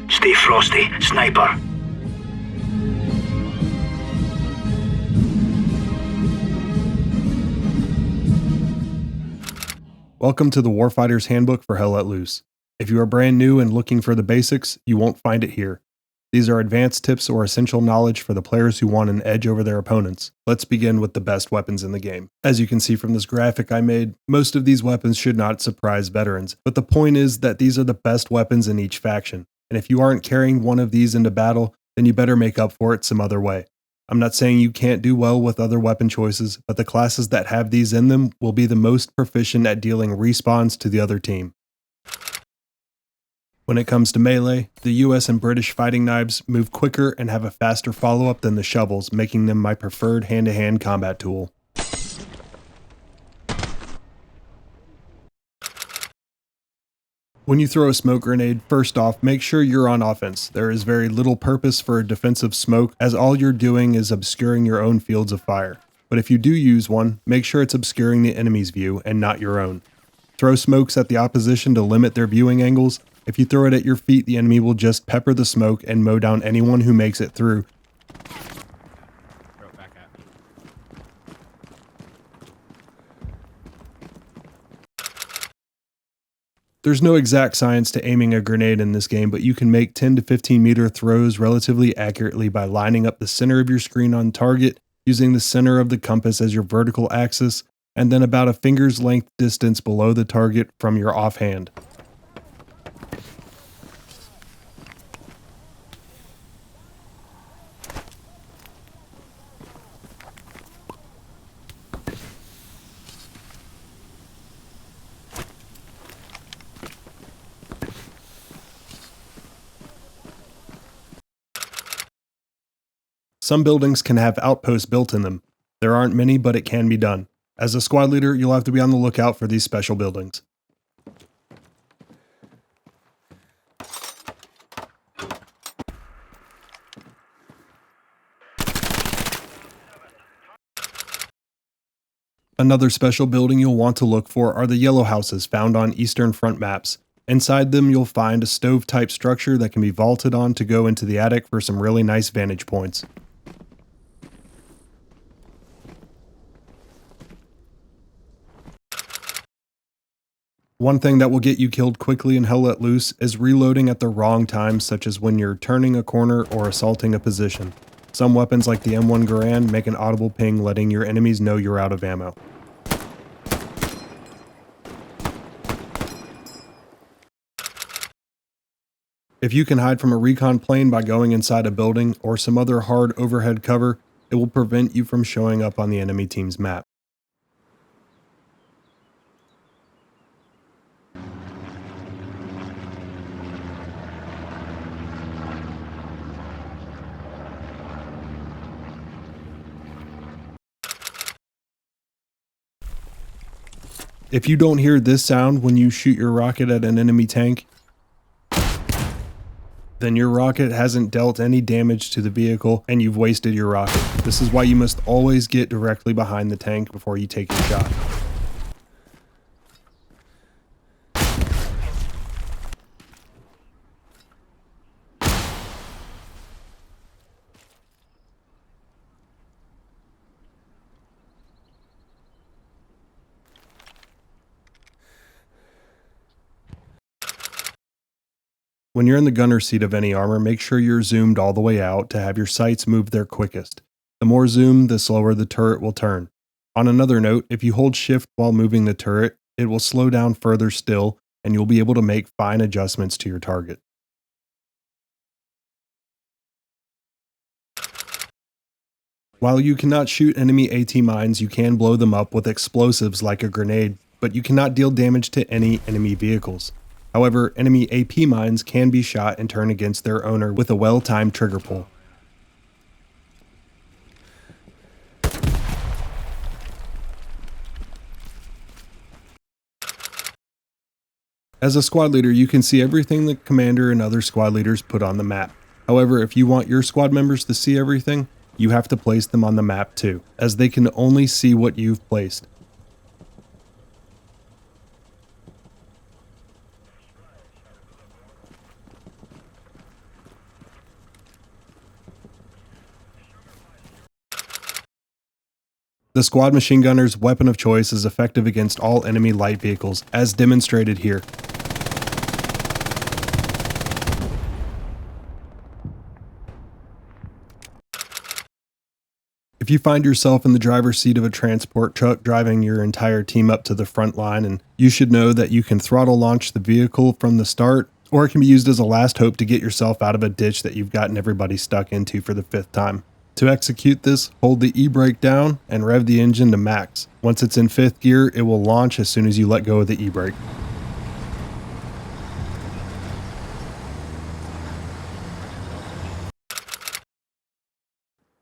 Stay frosty, sniper. Welcome to the Warfighter's Handbook for Hell Let Loose. If you are brand new and looking for the basics, you won't find it here. These are advanced tips or essential knowledge for the players who want an edge over their opponents. Let's begin with the best weapons in the game. As you can see from this graphic I made, most of these weapons should not surprise veterans, but the point is that these are the best weapons in each faction, and if you aren't carrying one of these into battle, then you better make up for it some other way. I'm not saying you can't do well with other weapon choices, but the classes that have these in them will be the most proficient at dealing respawns to the other team. When it comes to melee, the US and British fighting knives move quicker and have a faster follow-up than the shovels, making them my preferred hand-to-hand combat tool. When you throw a smoke grenade, first off, make sure you're on offense. There is very little purpose for a defensive smoke, as all you're doing is obscuring your own fields of fire. But if you do use one, make sure it's obscuring the enemy's view and not your own. Throw smokes at the opposition to limit their viewing angles. If you throw it at your feet, the enemy will just pepper the smoke and mow down anyone who makes it through. There's no exact science to aiming a grenade in this game, but you can make 10 to 15 meter throws relatively accurately by lining up the center of your screen on target, using the center of the compass as your vertical axis, and then about a finger's length distance below the target from your offhand. Some buildings can have outposts built in them. There aren't many, but it can be done. As a squad leader, you'll have to be on the lookout for these special buildings. Another special building you'll want to look for are the yellow houses found on Eastern Front maps. Inside them, you'll find a stove-type structure that can be vaulted on to go into the attic for some really nice vantage points. One thing that will get you killed quickly in Hell Let Loose is reloading at the wrong time, such as when you're turning a corner or assaulting a position. Some weapons like the M1 Garand make an audible ping letting your enemies know you're out of ammo. If you can hide from a recon plane by going inside a building or some other hard overhead cover, it will prevent you from showing up on the enemy team's map. If you don't hear this sound when you shoot your rocket at an enemy tank, then your rocket hasn't dealt any damage to the vehicle and you've wasted your rocket. This is why you must always get directly behind the tank before you take your shot. When you're in the gunner seat of any armor, make sure you're zoomed all the way out to have your sights move there quickest. The more zoom, the slower the turret will turn. On another note, if you hold shift while moving the turret, it will slow down further still, and you'll be able to make fine adjustments to your target. While you cannot shoot enemy AT mines, you can blow them up with explosives like a grenade, but you cannot deal damage to any enemy vehicles. However, enemy AP mines can be shot and turn against their owner with a well-timed trigger pull. As a squad leader, you can see everything the commander and other squad leaders put on the map. However, if you want your squad members to see everything, you have to place them on the map too, as they can only see what you've placed. The squad machine gunner's weapon of choice is effective against all enemy light vehicles, as demonstrated here. If you find yourself in the driver's seat of a transport truck driving your entire team up to the front line, and you should know that you can throttle launch the vehicle from the start, or it can be used as a last hope to get yourself out of a ditch that you've gotten everybody stuck into for the 5th time. To execute this, hold the e-brake down and rev the engine to max. Once it's in 5th gear, it will launch as soon as you let go of the e-brake.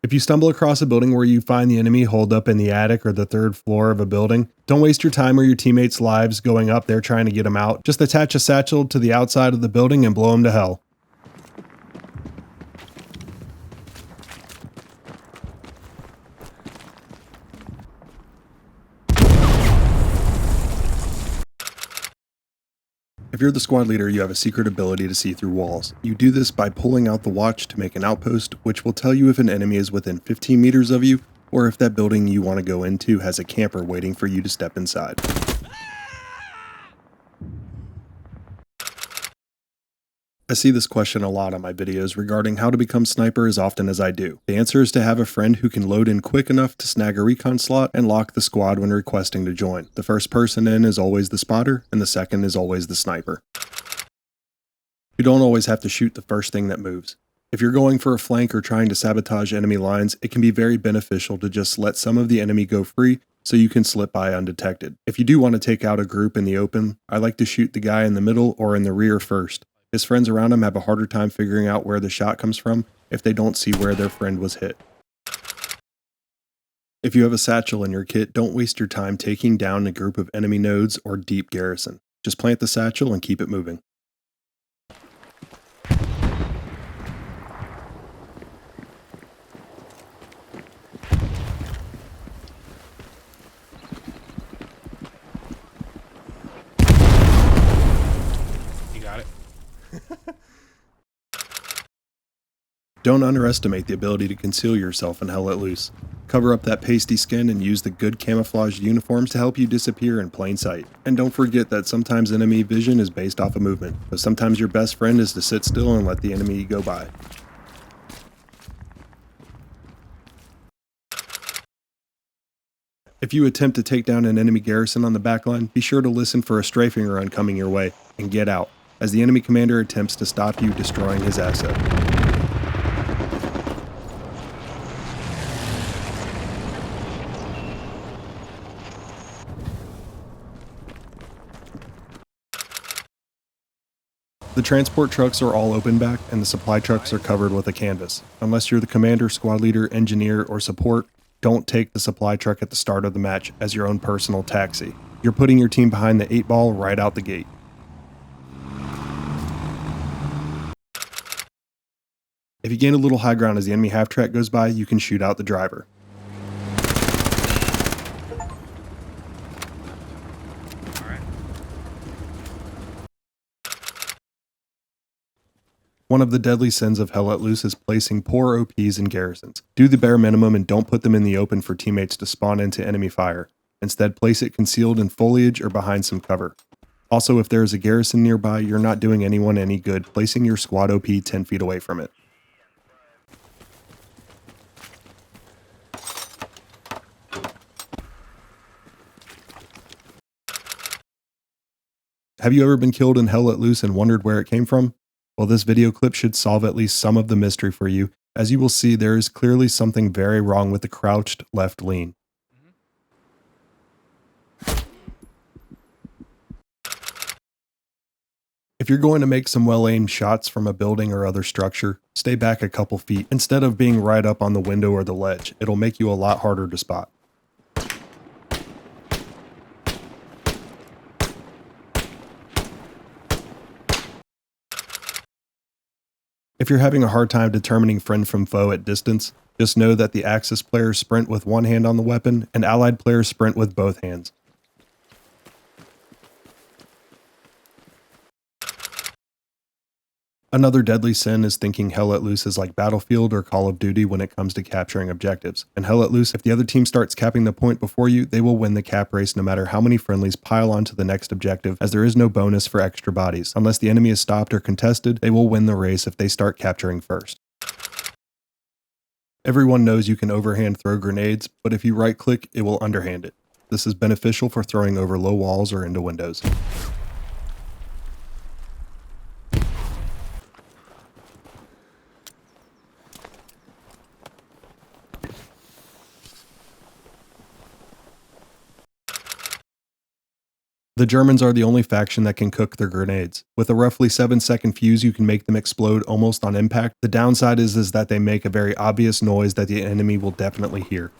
If you stumble across a building where you find the enemy holed up in the attic or the 3rd floor of a building, don't waste your time or your teammates' lives going up there trying to get them out. Just attach a satchel to the outside of the building and blow them to hell. If you're the squad leader, you have a secret ability to see through walls. You do this by pulling out the watch to make an outpost, which will tell you if an enemy is within 15 meters of you, or if that building you want to go into has a camper waiting for you to step inside. I see this question a lot on my videos regarding how to become sniper as often as I do. The answer is to have a friend who can load in quick enough to snag a recon slot and lock the squad when requesting to join. The first person in is always the spotter, and the second is always the sniper. You don't always have to shoot the first thing that moves. If you're going for a flank or trying to sabotage enemy lines, it can be very beneficial to just let some of the enemy go free so you can slip by undetected. If you do want to take out a group in the open, I like to shoot the guy in the middle or in the rear first. His friends around him have a harder time figuring out where the shot comes from if they don't see where their friend was hit. If you have a satchel in your kit, don't waste your time taking down a group of enemy nodes or deep garrison. Just plant the satchel and keep it moving. Don't underestimate the ability to conceal yourself in Hell Let Loose. Cover up that pasty skin and use the good camouflaged uniforms to help you disappear in plain sight. And don't forget that sometimes enemy vision is based off of movement, but sometimes your best friend is to sit still and let the enemy go by. If you attempt to take down an enemy garrison on the backline, be sure to listen for a strafing run coming your way, and get out, as the enemy commander attempts to stop you destroying his asset. The transport trucks are all open back, and the supply trucks are covered with a canvas. Unless you're the commander, squad leader, engineer, or support, don't take the supply truck at the start of the match as your own personal taxi. You're putting your team behind the 8 ball right out the gate. If you gain a little high ground as the enemy half-track goes by, you can shoot out the driver. One of the deadly sins of Hell Let Loose is placing poor OPs in garrisons. Do the bare minimum and don't put them in the open for teammates to spawn into enemy fire. Instead, place it concealed in foliage or behind some cover. Also, if there is a garrison nearby, you're not doing anyone any good placing your squad OP 10 feet away from it. Have you ever been killed in Hell Let Loose and wondered where it came from? Well, this video clip should solve at least some of the mystery for you. As you will see, there is clearly something very wrong with the crouched left lean. If you're going to make some well-aimed shots from a building or other structure, stay back a couple feet instead of being right up on the window or the ledge. It'll make you a lot harder to spot. If you're having a hard time determining friend from foe at distance, just know that the Axis players sprint with one hand on the weapon and Allied players sprint with both hands. Another deadly sin is thinking Hell Let Loose is like Battlefield or Call of Duty when it comes to capturing objectives. And Hell Let Loose, if the other team starts capping the point before you, they will win the cap race no matter how many friendlies pile onto the next objective, as there is no bonus for extra bodies. Unless the enemy is stopped or contested, they will win the race if they start capturing first. Everyone knows you can overhand throw grenades, but if you right click, it will underhand it. This is beneficial for throwing over low walls or into windows. The Germans are the only faction that can cook their grenades. With a roughly 7-second fuse, you can make them explode almost on impact. The downside is that they make a very obvious noise that the enemy will definitely hear.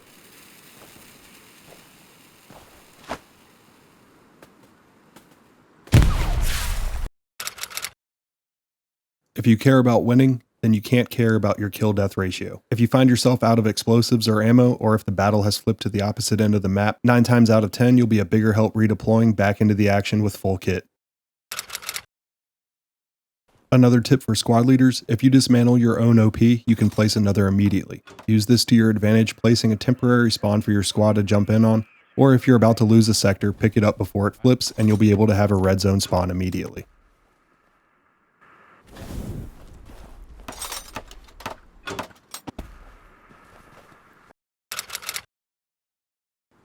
If you care about winning, then you can't care about your kill-death ratio. If you find yourself out of explosives or ammo, or if the battle has flipped to the opposite end of the map, 9 times out of 10 you'll be a bigger help redeploying back into the action with full kit. Another tip for squad leaders, if you dismantle your own OP, you can place another immediately. Use this to your advantage, placing a temporary spawn for your squad to jump in on, or if you're about to lose a sector, pick it up before it flips and you'll be able to have a red zone spawn immediately.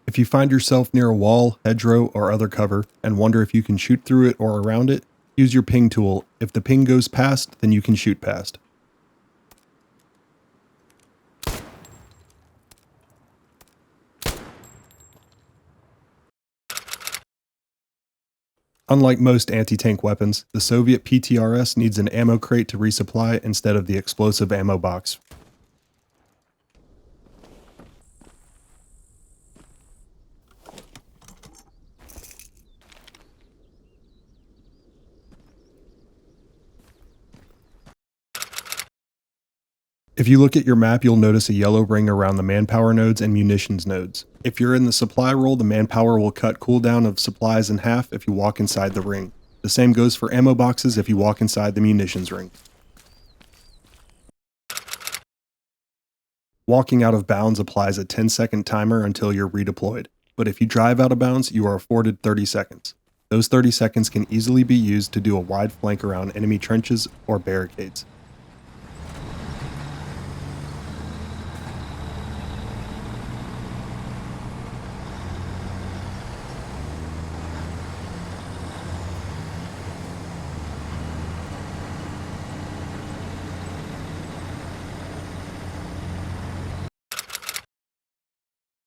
If you find yourself near a wall, hedgerow, or other cover, and wonder if you can shoot through it or around it, use your ping tool. If the ping goes past, then you can shoot past. Unlike most anti-tank weapons, the Soviet PTRS needs an ammo crate to resupply instead of the explosive ammo box. If you look at your map, you'll notice a yellow ring around the manpower nodes and munitions nodes. If you're in the supply roll, the manpower will cut cooldown of supplies in half if you walk inside the ring. The same goes for ammo boxes if you walk inside the munitions ring. Walking out of bounds applies a 10-second timer until you're redeployed, but if you drive out of bounds, you are afforded 30 seconds. Those 30 seconds can easily be used to do a wide flank around enemy trenches or barricades.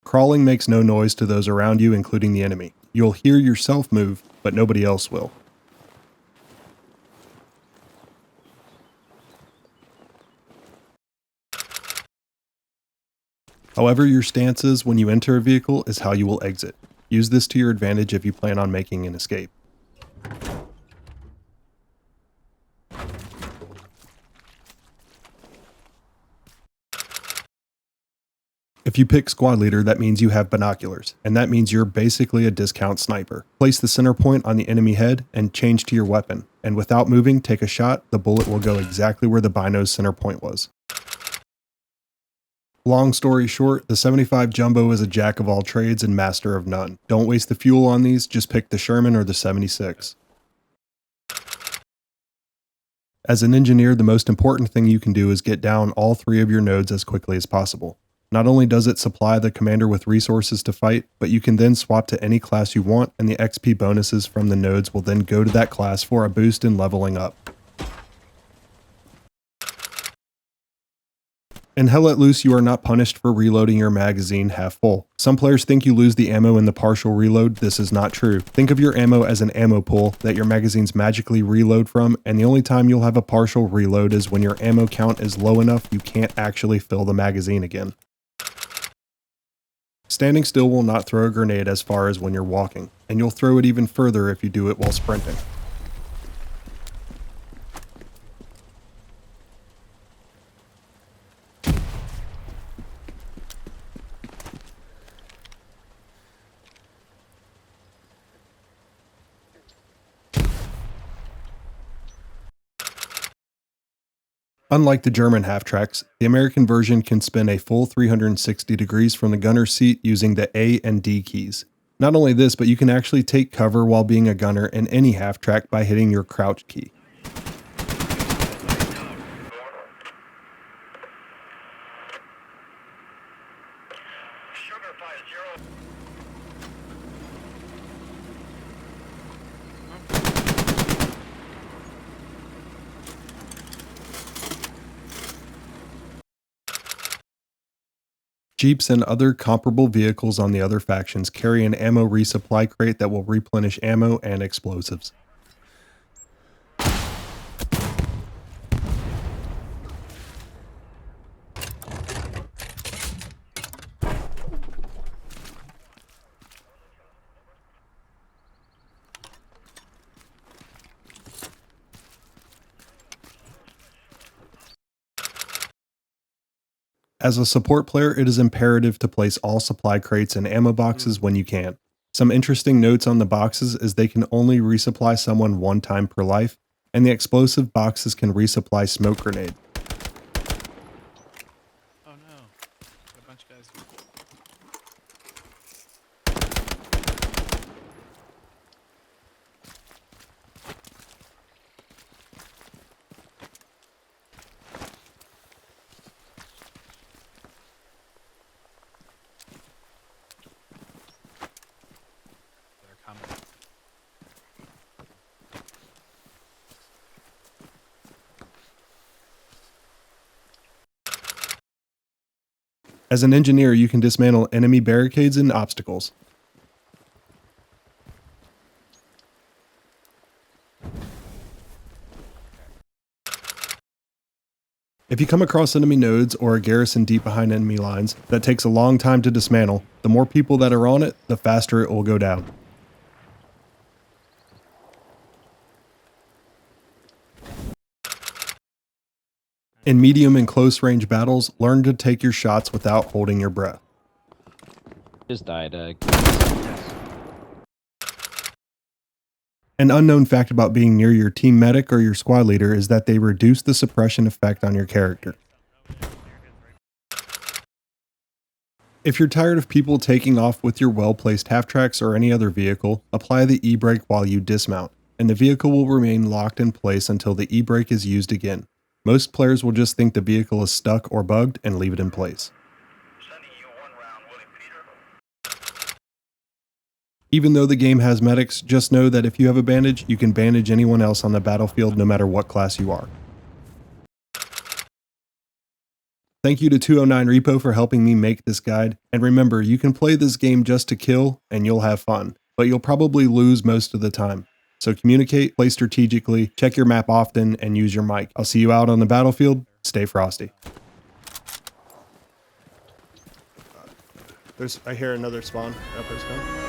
Crawling makes no noise to those around you, including the enemy. You'll hear yourself move, but nobody else will. However your stance is when you enter a vehicle is how you will exit. Use this to your advantage if you plan on making an escape. If you pick squad leader, that means you have binoculars, and that means you're basically a discount sniper. Place the center point on the enemy head and change to your weapon, and without moving, take a shot, the bullet will go exactly where the bino's center point was. Long story short, the 75 Jumbo is a jack of all trades and master of none. Don't waste the fuel on these, just pick the Sherman or the 76. As an engineer, the most important thing you can do is get down all 3 of your nodes as quickly as possible. Not only does it supply the commander with resources to fight, but you can then swap to any class you want, and the XP bonuses from the nodes will then go to that class for a boost in leveling up. In Hell Let Loose, you are not punished for reloading your magazine half full. Some players think you lose the ammo in the partial reload. This is not true. Think of your ammo as an ammo pool that your magazines magically reload from, and the only time you'll have a partial reload is when your ammo count is low enough you can't actually fill the magazine again. Standing still will not throw a grenade as far as when you're walking, and you'll throw it even further if you do it while sprinting. Unlike the German half-tracks, the American version can spin a full 360 degrees from the gunner's seat using the A and D keys. Not only this, but you can actually take cover while being a gunner in any half-track by hitting your crouch key. Jeeps and other comparable vehicles on the other factions carry an ammo resupply crate that will replenish ammo and explosives. As a support player, it is imperative to place all supply crates and ammo boxes when you can. Some interesting notes on the boxes is they can only resupply someone one time per life, and the explosive boxes can resupply smoke grenade. Oh no, got a bunch of guys. They're coming. As an engineer, you can dismantle enemy barricades and obstacles. If you come across enemy nodes or a garrison deep behind enemy lines that takes a long time to dismantle, the more people that are on it, the faster it will go down. In medium and close range battles, learn to take your shots without holding your breath. Just died. An unknown fact about being near your team medic or your squad leader is that they reduce the suppression effect on your character. If you're tired of people taking off with your well-placed half-tracks or any other vehicle, apply the e-brake while you dismount, and the vehicle will remain locked in place until the e-brake is used again. Most players will just think the vehicle is stuck or bugged and leave it in place. Even though the game has medics, just know that if you have a bandage, you can bandage anyone else on the battlefield no matter what class you are. Thank you to 209 Repo for helping me make this guide, and remember, you can play this game just to kill and you'll have fun, but you'll probably lose most of the time. So communicate, play strategically, check your map often, and use your mic. I'll see you out on the battlefield. Stay frosty. I hear another spawn. Outpost coming.